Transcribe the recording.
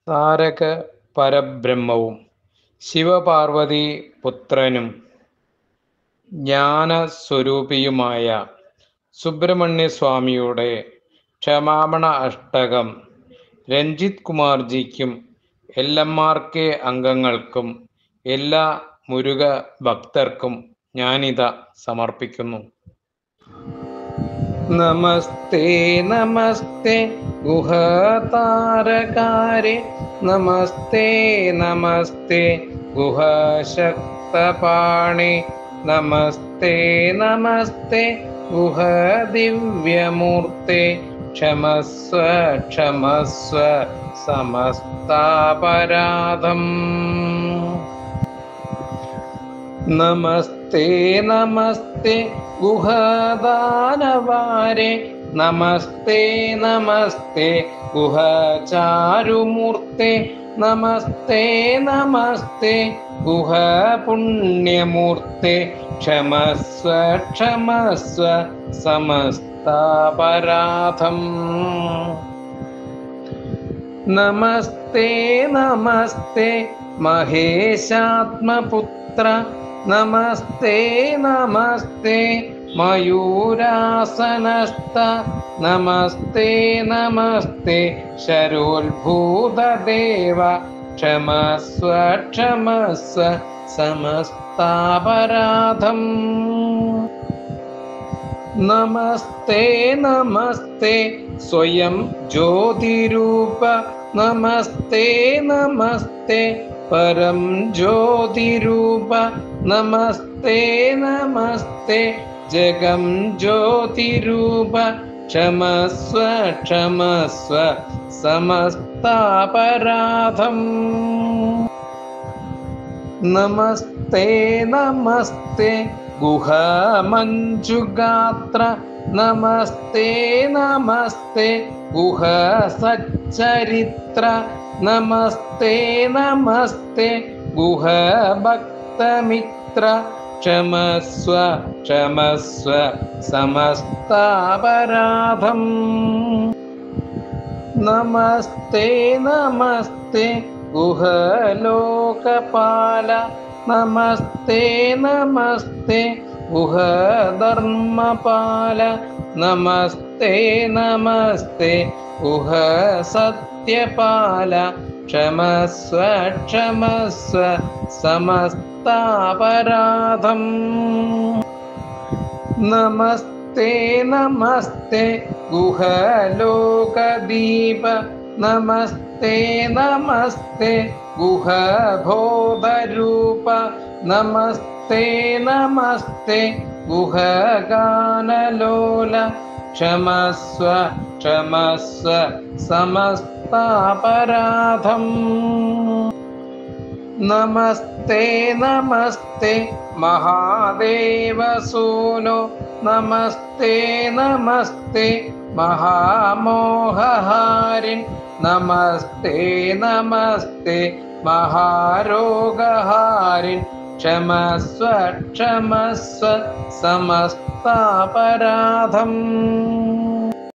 താരക പരബ്രഹ്മവും ശിവപാർവതി പുത്രനും ജ്ഞാനസ്വരൂപിയുമായ സുബ്രഹ്മണ്യസ്വാമിയുടെ ക്ഷമാപണ അഷ്ടകം രഞ്ജിത് കുമാർജിക്കും എൽഎംആർകെ അംഗങ്ങൾക്കും എല്ലാ മുരുക ഭക്തർക്കും ഞാനിതാ സമർപ്പിക്കുന്നു. നമസ്തേ നമസ്തേ ഗുഹതാരകാരെ, നമസ്തേ നമസ്തേ ഗുഹശക്തപാണി, നമസ്തേ നമസ്തേ ഗുഹദിവ്യമൂർത്തേ, ക്ഷമസ്വ ക്ഷമസ്വ സമസ്താപരാധം. നമസ്തേ നമസ്തേ ഗുഹദാനവാരെ, നമസ്തേ നമസ്തേ ഗുഹചാരുമൂർത്തേ, നമസ്തേ നമസ്തേ ഗുഹപുണ്യമൂർത്തേ, ക്ഷമസ്വ ക്ഷമസ്വ സമസ്താപരാധം. നമസ്തേ നമസ്തേ മഹേശാത്മപുത്ര, നമസ്തേ നമസ്തേ മയൂരാസനസ്ഥ, നമസ്തേ നമസ്തേ ശരോത്ഭൂതദേവ, ക്ഷമസ്വ ക്ഷമസ്വ സമസ്താപരാധം. നമസ്തേ നമസ്തേ സ്വയം ജ്യോതിരൂപ, നമസ്തേ നമസ്തേ പരം ജ്യോതിരൂപ, നമസ്തേ നമസ്തേ ജഗം ജ്യോതിരൂപ, ക്ഷമസ്വ ക്ഷമസ്വ സമസ്താപരാധം. നമസ്തേ നമസ്തേ ഗുഹമഞ്ജുഗാത്ര, നമസ്തേ നമസ്തേ ഗുഹസച്ചരിത്ര, നമസ്തേ നമസ്തേ ഗുഹഭക്തമിത്ര, ക്ഷമസ്വ ക്ഷമസ്വ സമസ്താപരാധം. നമസ്തേ നമസ്തേ ഗുഹലോകപാല, നമസ്തേ നമസ്തേ ഗുഹധർമ്മപാല, നമസ്തേ നമസ്തേ ഗുഹസത്യപാല, ക്ഷമസ്വ ക്ഷമസ്വ സമസ്താപരാധം. നമസ്തേ നമസ്തേ ഗുഹലോകദീപ, നമസ്തേ നമസ്തേ ഗുഹബോധരൂപ, നമസ്തേ നമസ്തേ ഗുഹഗാനലോല, ക്ഷമസ്വ ക്ഷമസ്വ സമസ്താപരാധം. നമസ്തേ നമസ്തേ മഹാദേവസൂനോ, നമസ്തേ നമസ്തേ മഹാമോഹഹാരിൻ, നമസ്തേ നമസ്തേ മഹാരോഗഹാരിൻ, ക്ഷമസ്വ ക്ഷമസ്വ സമസ്താപരാധം.